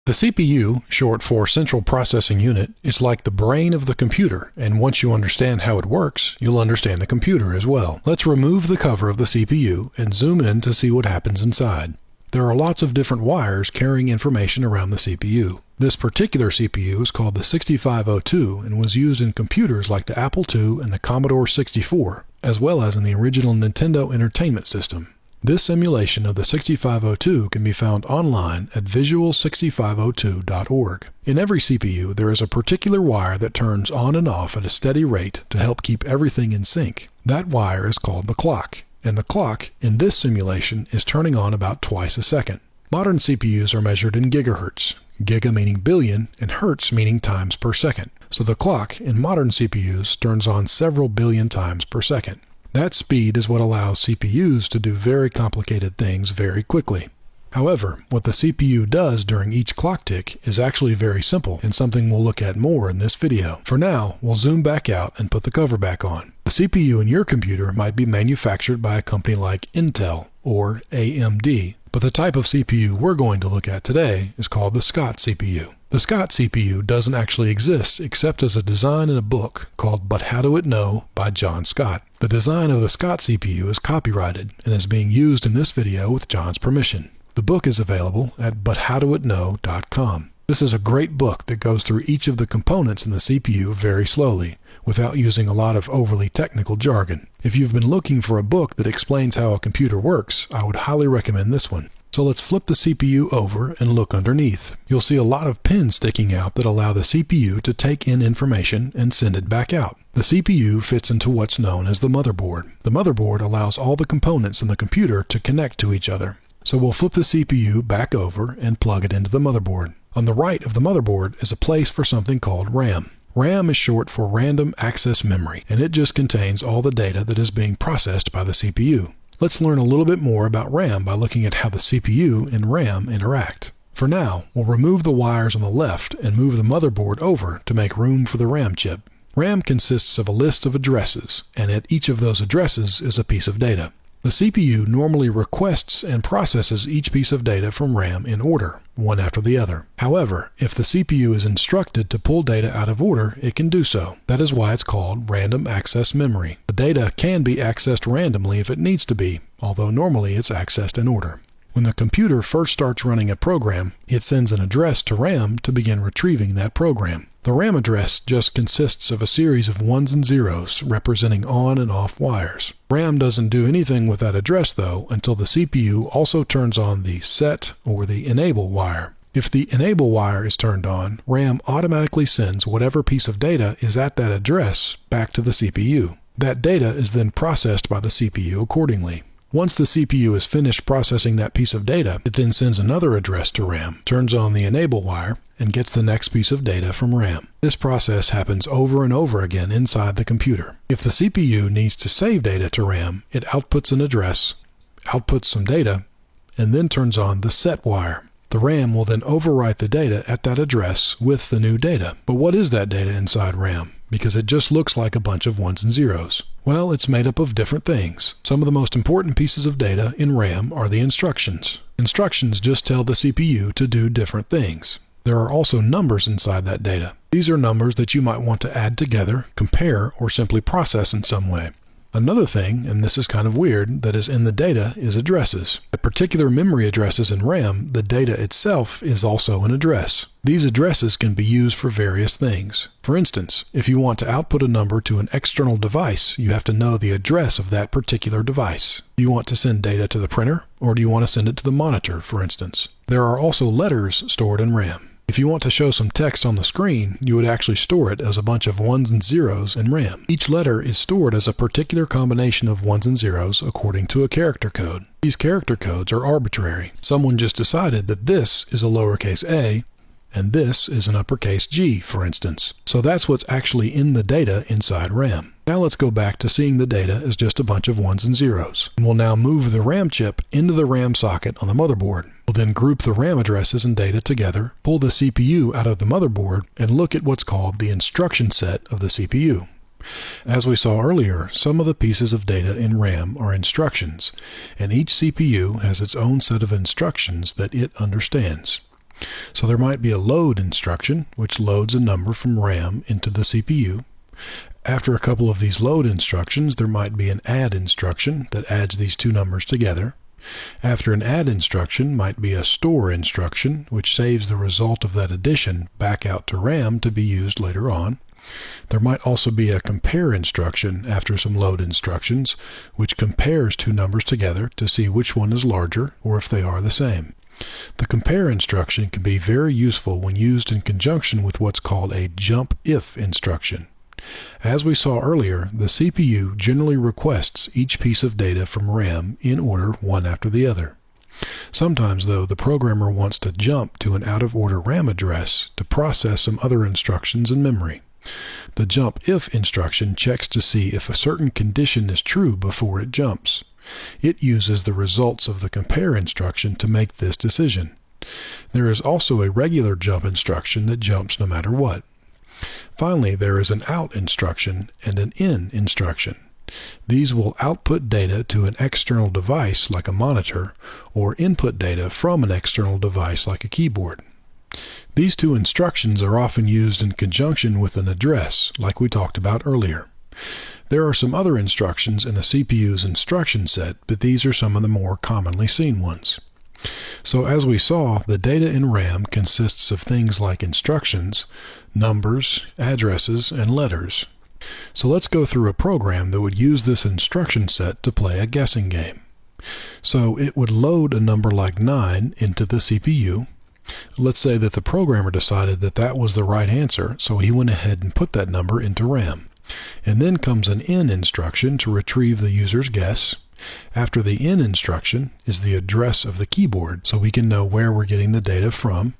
The CPU, short for Central Processing Unit, is like the brain of the computer, and once you understand how it works, you'll understand the computer as well. Let's remove the cover of the CPU and zoom in to see what happens inside. There are lots of different wires carrying information around the CPU. This particular CPU is called the 6502 and was used in computers like the Apple II and the Commodore 64, as well as in the original Nintendo Entertainment System. This simulation of the 6502 can be found online at visual6502.org. In every CPU, there is a particular wire that turns on and off at a steady rate to help keep everything in sync. That wire is called the clock, and the clock in this simulation is turning on about twice a second. Modern CPUs are measured in gigahertz, giga meaning billion and hertz meaning times per second. So the clock in modern CPUs turns on several billion times per second. That speed is what allows CPUs to do very complicated things very quickly. However, what the CPU does during each clock tick is actually very simple and something we'll look at more in this video. For now, we'll zoom back out and put the cover back on. The CPU in your computer might be manufactured by a company like Intel or AMD, but the type of CPU we're going to look at today is called the Scott CPU. The Scott CPU doesn't actually exist except as a design in a book called But How Do It Know by John Scott. The design of the Scott CPU is copyrighted and is being used in this video with John's permission. The book is available at buthowdoitknow.com. This is a great book that goes through each of the components in the CPU very slowly, without using a lot of overly technical jargon. If you've been looking for a book that explains how a computer works, I would highly recommend this one. So let's flip the CPU over and look underneath. You'll see a lot of pins sticking out that allow the CPU to take in information and send it back out. The CPU fits into what's known as the motherboard. The motherboard allows all the components in the computer to connect to each other. So we'll flip the CPU back over and plug it into the motherboard. On the right of the motherboard is a place for something called RAM. RAM is short for Random Access Memory, and it just contains all the data that is being processed by the CPU. Let's learn a little bit more about RAM by looking at how the CPU and RAM interact. For now, we'll remove the wires on the left and move the motherboard over to make room for the RAM chip. RAM consists of a list of addresses, and at each of those addresses is a piece of data. The CPU normally requests and processes each piece of data from RAM in order, one after the other. However, if the CPU is instructed to pull data out of order, it can do so. That is why it's called Random Access Memory. The data can be accessed randomly if it needs to be, although normally it's accessed in order. When the computer first starts running a program, it sends an address to RAM to begin retrieving that program. The RAM address just consists of a series of ones and zeros representing on and off wires. RAM doesn't do anything with that address though until the CPU also turns on the set or the enable wire. If the enable wire is turned on, RAM automatically sends whatever piece of data is at that address back to the CPU. That data is then processed by the CPU accordingly. Once the CPU is finished processing that piece of data, it then sends another address to RAM, turns on the enable wire, and gets the next piece of data from RAM. This process happens over and over again inside the computer. If the CPU needs to save data to RAM, it outputs an address, outputs some data, and then turns on the set wire. The RAM will then overwrite the data at that address with the new data. But what is that data inside RAM? Because it just looks like a bunch of ones and zeros. Well, it's made up of different things. Some of the most important pieces of data in RAM are the instructions. Instructions just tell the CPU to do different things. There are also numbers inside that data. These are numbers that you might want to add together, compare, or simply process in some way. Another thing, and this is kind of weird, that is in the data is addresses. At particular memory addresses in RAM, the data itself is also an address. These addresses can be used for various things. For instance, if you want to output a number to an external device, you have to know the address of that particular device. Do you want to send data to the printer, or do you want to send it to the monitor, for instance? There are also letters stored in RAM. If you want to show some text on the screen, you would actually store it as a bunch of ones and zeros in RAM. Each letter is stored as a particular combination of ones and zeros according to a character code. These character codes are arbitrary. Someone just decided that this is a lowercase a and this is an uppercase G, for instance. So that's what's actually in the data inside RAM. Now let's go back to seeing the data as just a bunch of ones and zeros. And we'll now move the RAM chip into the RAM socket on the motherboard. We'll then group the RAM addresses and data together, pull the CPU out of the motherboard, and look at what's called the instruction set of the CPU. As we saw earlier, some of the pieces of data in RAM are instructions, and each CPU has its own set of instructions that it understands. So there might be a load instruction, which loads a number from RAM into the CPU. After a couple of these load instructions, there might be an add instruction that adds these two numbers together. After an add instruction might be a store instruction, which saves the result of that addition back out to RAM to be used later on. There might also be a compare instruction after some load instructions, which compares two numbers together to see which one is larger or if they are the same. The compare instruction can be very useful when used in conjunction with what's called a jump if instruction. As we saw earlier, the CPU generally requests each piece of data from RAM in order one after the other. Sometimes, though, the programmer wants to jump to an out-of-order RAM address to process some other instructions in memory. The jump if instruction checks to see if a certain condition is true before it jumps. It uses the results of the compare instruction to make this decision. There is also a regular jump instruction that jumps no matter what. Finally, there is an out instruction and an in instruction. These will output data to an external device like a monitor, or input data from an external device like a keyboard. These two instructions are often used in conjunction with an address, like we talked about earlier. There are some other instructions in a CPU's instruction set, but these are some of the more commonly seen ones. So as we saw, the data in RAM consists of things like instructions, numbers, addresses, and letters. So let's go through a program that would use this instruction set to play a guessing game. So it would load a number like 9 into the CPU. Let's say that the programmer decided that that was the right answer, so he went ahead and put that number into RAM. And then comes an in instruction to retrieve the user's guess. After the in instruction is the address of the keyboard, so we can know where we're getting the data from.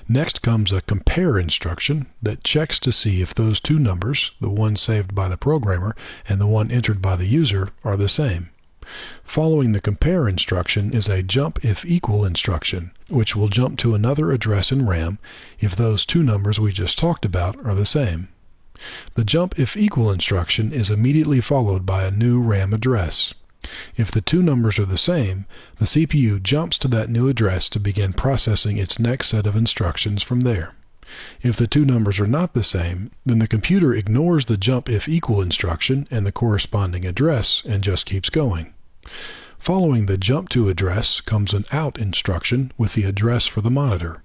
Next comes a compare instruction that checks to see if those two numbers, the one saved by the programmer and the one entered by the user, are the same. Following the compare instruction is a jump if equal instruction, which will jump to another address in RAM if those two numbers we just talked about are the same. The jump if equal instruction is immediately followed by a new RAM address. If the two numbers are the same, the CPU jumps to that new address to begin processing its next set of instructions from there. If the two numbers are not the same, then the computer ignores the jump if equal instruction and the corresponding address and just keeps going. Following the jump to address comes an out instruction with the address for the monitor.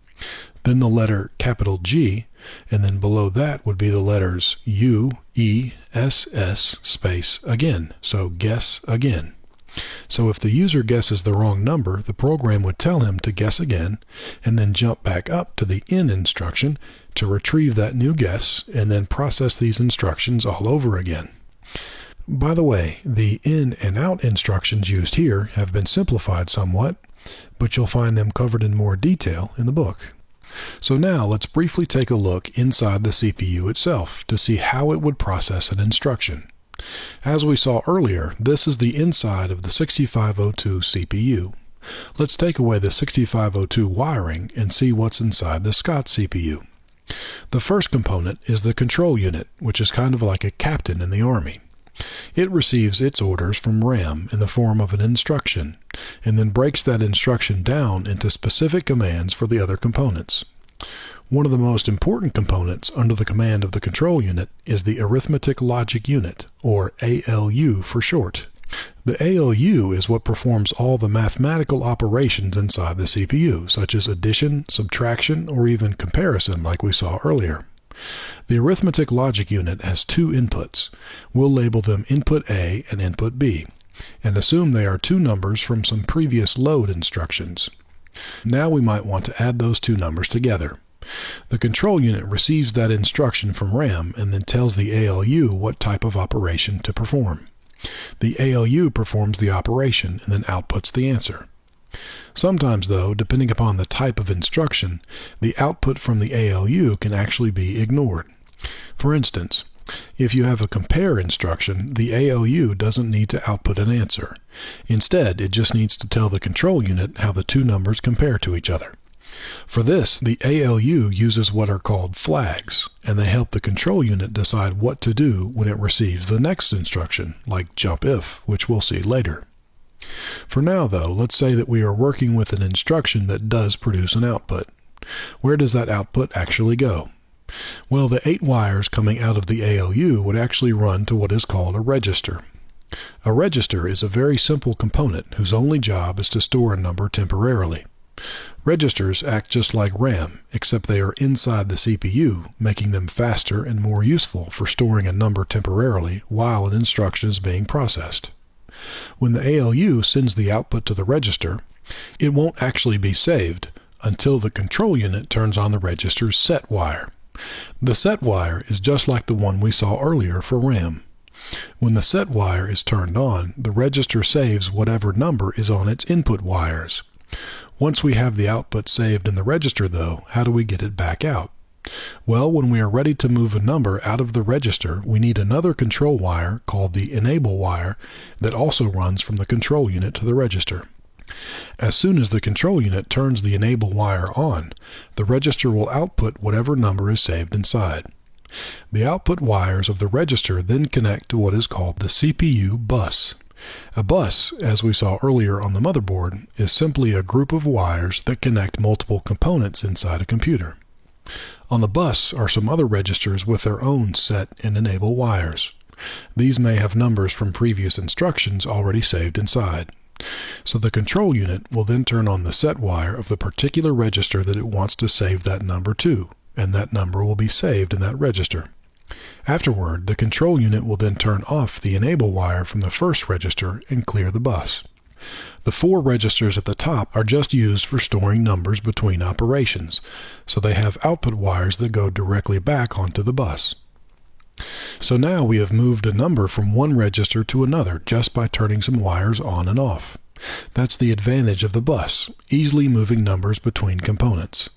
Then the letter capital G, and then below that would be the letters U, E, S, S, space again, so guess again. So if the user guesses the wrong number, the program would tell him to guess again, and then jump back up to the in instruction to retrieve that new guess, and then process these instructions all over again. By the way, the in and out instructions used here have been simplified somewhat, but you'll find them covered in more detail in the book. So now let's briefly take a look inside the CPU itself to see how it would process an instruction. As we saw earlier, this is the inside of the 6502 CPU. Let's take away the 6502 wiring and see what's inside the Scott CPU. The first component is the control unit, which is kind of like a captain in the Army. It receives its orders from RAM in the form of an instruction, and then breaks that instruction down into specific commands for the other components. One of the most important components under the command of the control unit is the Arithmetic Logic Unit, or ALU for short. The ALU is what performs all the mathematical operations inside the CPU, such as addition, subtraction, or even comparison like we saw earlier. The Arithmetic Logic Unit has two inputs. We'll label them Input A and Input B, and assume they are two numbers from some previous load instructions. Now we might want to add those two numbers together. The control unit receives that instruction from RAM and then tells the ALU what type of operation to perform. The ALU performs the operation and then outputs the answer. Sometimes, though, depending upon the type of instruction, the output from the ALU can actually be ignored. For instance, if you have a compare instruction, the ALU doesn't need to output an answer. Instead, it just needs to tell the control unit how the two numbers compare to each other. For this, the ALU uses what are called flags, and they help the control unit decide what to do when it receives the next instruction, like jump if, which we'll see later. For now, though, let's say that we are working with an instruction that does produce an output. Where does that output actually go? Well, the 8 wires coming out of the ALU would actually run to what is called a register. A register is a very simple component whose only job is to store a number temporarily. Registers act just like RAM, except they are inside the CPU, making them faster and more useful for storing a number temporarily while an instruction is being processed. When the ALU sends the output to the register, it won't actually be saved until the control unit turns on the register's set wire. The set wire is just like the one we saw earlier for RAM. When the set wire is turned on, the register saves whatever number is on its input wires. Once we have the output saved in the register, though, how do we get it back out? Well, when we are ready to move a number out of the register, we need another control wire called the enable wire that also runs from the control unit to the register. As soon as the control unit turns the enable wire on, the register will output whatever number is saved inside. The output wires of the register then connect to what is called the CPU bus. A bus, as we saw earlier on the motherboard, is simply a group of wires that connect multiple components inside a computer. On the bus are some other registers with their own set and enable wires. These may have numbers from previous instructions already saved inside. So the control unit will then turn on the set wire of the particular register that it wants to save that number to, and that number will be saved in that register. Afterward, the control unit will then turn off the enable wire from the first register and clear the bus. The 4 registers at the top are just used for storing numbers between operations, so they have output wires that go directly back onto the bus. So now we have moved a number from one register to another just by turning some wires on and off. That's the advantage of the bus, easily moving numbers between components.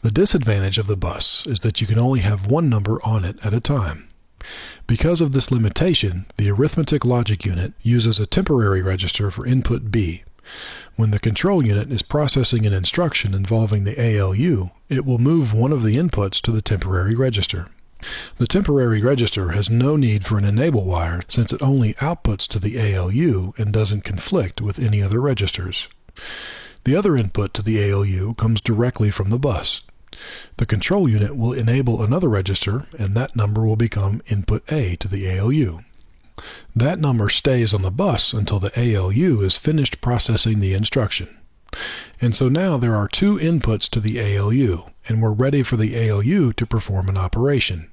The disadvantage of the bus is that you can only have one number on it at a time. Because of this limitation, the arithmetic logic unit uses a temporary register for input B. When the control unit is processing an instruction involving the ALU, it will move one of the inputs to the temporary register. The temporary register has no need for an enable wire since it only outputs to the ALU and doesn't conflict with any other registers. The other input to the ALU comes directly from the bus. The control unit will enable another register, and that number will become input A to the ALU. That number stays on the bus until the ALU is finished processing the instruction. And so now there are 2 inputs to the ALU, and we're ready for the ALU to perform an operation.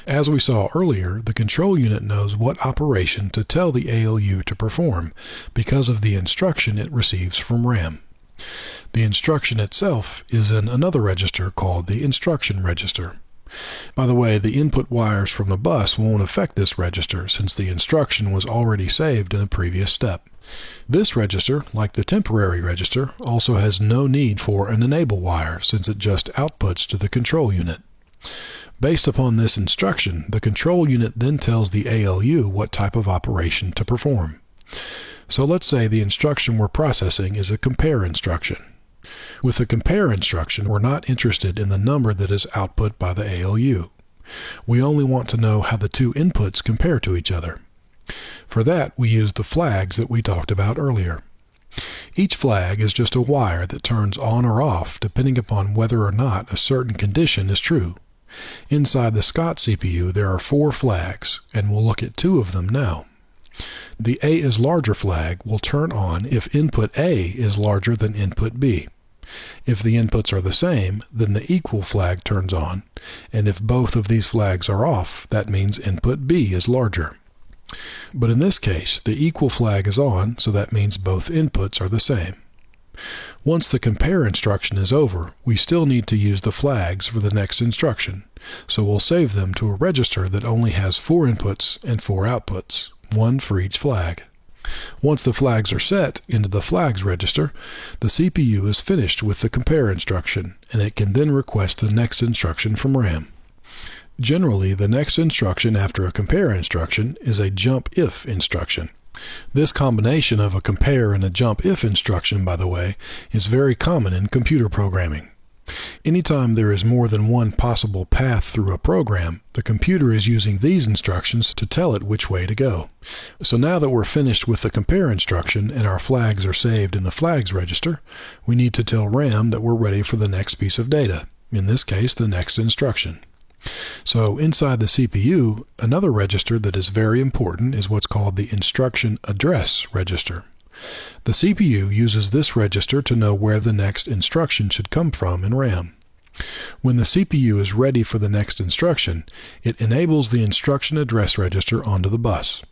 As we saw earlier, the control unit knows what operation to tell the ALU to perform because of the instruction it receives from RAM. The instruction itself is in another register called the instruction register. By the way, the input wires from the bus won't affect this register since the instruction was already saved in a previous step. This register, like the temporary register, also has no need for an enable wire since it just outputs to the control unit. Based upon this instruction, the control unit then tells the ALU what type of operation to perform. So let's say the instruction we're processing is a compare instruction. With the compare instruction, we're not interested in the number that is output by the ALU. We only want to know how the 2 inputs compare to each other. For that, we use the flags that we talked about earlier. Each flag is just a wire that turns on or off depending upon whether or not a certain condition is true. Inside the Scott CPU, there are 4 flags, and we'll look at 2 of them now. The A is larger flag will turn on if input A is larger than input B. If the inputs are the same, then the equal flag turns on, and if both of these flags are off, that means input B is larger. But in this case, the equal flag is on, so that means both inputs are the same. Once the compare instruction is over, we still need to use the flags for the next instruction, so we'll save them to a register that only has 4 inputs and 4 outputs, 1 for each flag. Once the flags are set into the flags register, the CPU is finished with the compare instruction, and it can then request the next instruction from RAM. Generally, the next instruction after a compare instruction is a jump if instruction. This combination of a compare and a jump if instruction, by the way, is very common in computer programming. Anytime there is more than one possible path through a program, the computer is using these instructions to tell it which way to go. So now that we're finished with the compare instruction and our flags are saved in the flags register, we need to tell RAM that we're ready for the next piece of data, in this case the next instruction. So inside the CPU, another register that is very important is what's called the instruction address register. The CPU uses this register to know where the next instruction should come from in RAM. When the CPU is ready for the next instruction, it enables the instruction address register onto the bus.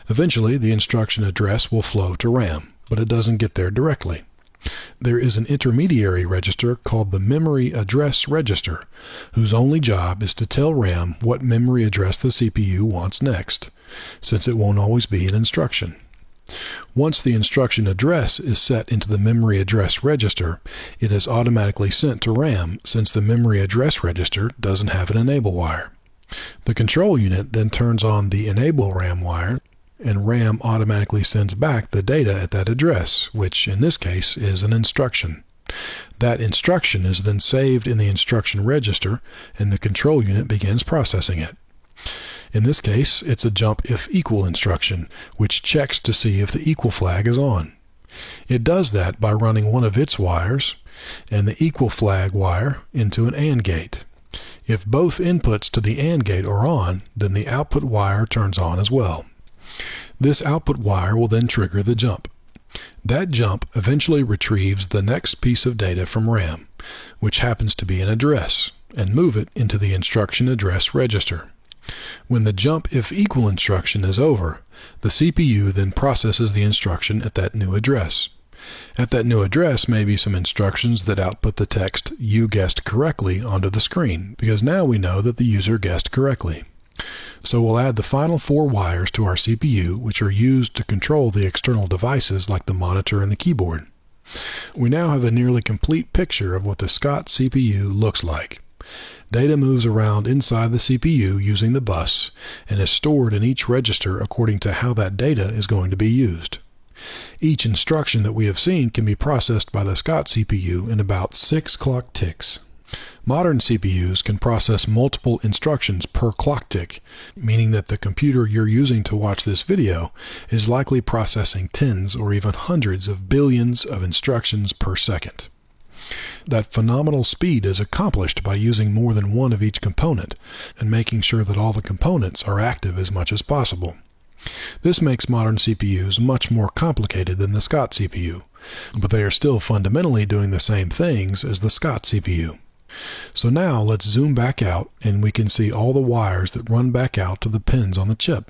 Eventually, the instruction address will flow to RAM, but it doesn't get there directly. There is an intermediary register called the memory address register, whose only job is to tell RAM what memory address the CPU wants next, since it won't always be an instruction. Once the instruction address is set into the memory address register, it is automatically sent to RAM since the memory address register doesn't have an enable wire. The control unit then turns on the enable RAM wire, and RAM automatically sends back the data at that address, which in this case is an instruction. That instruction is then saved in the instruction register, and the control unit begins processing it. In this case, it's a jump if equal instruction, which checks to see if the equal flag is on. It does that by running one of its wires and the equal flag wire into an AND gate. If both inputs to the AND gate are on, then the output wire turns on as well. This output wire will then trigger the jump. That jump eventually retrieves the next piece of data from RAM, which happens to be an address, and move it into the instruction address register. When the jump if equal instruction is over, the CPU then processes the instruction at that new address. At that new address may be some instructions that output the text "you guessed correctly" onto the screen, because now we know that the user guessed correctly. So we'll add the final 4 wires to our CPU, which are used to control the external devices like the monitor and the keyboard. We now have a nearly complete picture of what the Scott CPU looks like. Data moves around inside the CPU using the bus and is stored in each register according to how that data is going to be used. Each instruction that we have seen can be processed by the Scott CPU in about 6 clock ticks. Modern CPUs can process multiple instructions per clock tick, meaning that the computer you're using to watch this video is likely processing tens or even hundreds of billions of instructions per second. That phenomenal speed is accomplished by using more than one of each component and making sure that all the components are active as much as possible. This makes modern CPUs much more complicated than the Scott CPU, but they are still fundamentally doing the same things as the Scott CPU. So now let's zoom back out and we can see all the wires that run back out to the pins on the chip.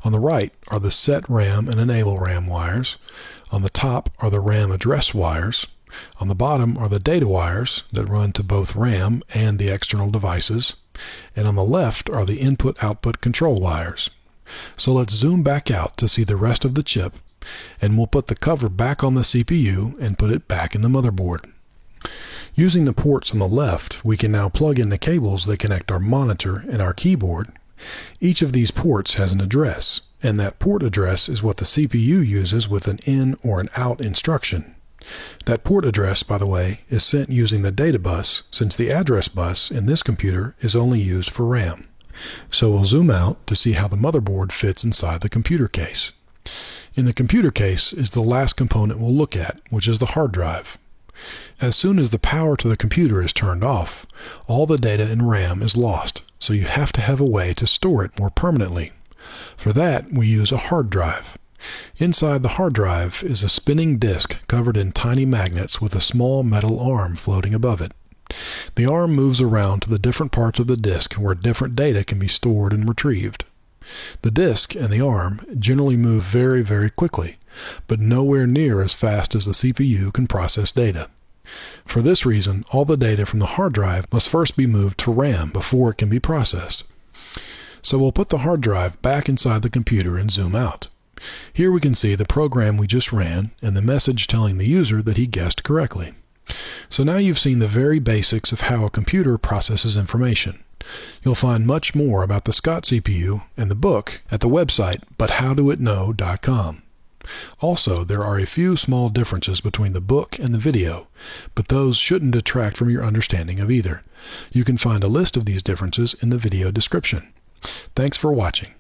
On the right are the set RAM and enable RAM wires. On the top are the RAM address wires. On the bottom are the data wires that run to both RAM and the external devices. And on the left are the input-output control wires. So let's zoom back out to see the rest of the chip, and we'll put the cover back on the CPU and put it back in the motherboard. Using the ports on the left, we can now plug in the cables that connect our monitor and our keyboard. Each of these ports has an address, and that port address is what the CPU uses with an in or an out instruction. That port address, by the way, is sent using the data bus, since the address bus in this computer is only used for RAM. So we'll zoom out to see how the motherboard fits inside the computer case. In the computer case is the last component we'll look at, which is the hard drive. As soon as the power to the computer is turned off, all the data in RAM is lost, so you have to have a way to store it more permanently. For that, we use a hard drive. Inside the hard drive is a spinning disk covered in tiny magnets with a small metal arm floating above it. The arm moves around to the different parts of the disk where different data can be stored and retrieved. The disk and the arm generally move very, very quickly, but nowhere near as fast as the CPU can process data. For this reason, all the data from the hard drive must first be moved to RAM before it can be processed. So we'll put the hard drive back inside the computer and zoom out. Here we can see the program we just ran and the message telling the user that he guessed correctly. So now you've seen the very basics of how a computer processes information. You'll find much more about the Scott CPU and the book at the website buthowdoitknow.com. Also, there are a few small differences between the book and the video, but those shouldn't detract from your understanding of either. You can find a list of these differences in the video description. Thanks for watching.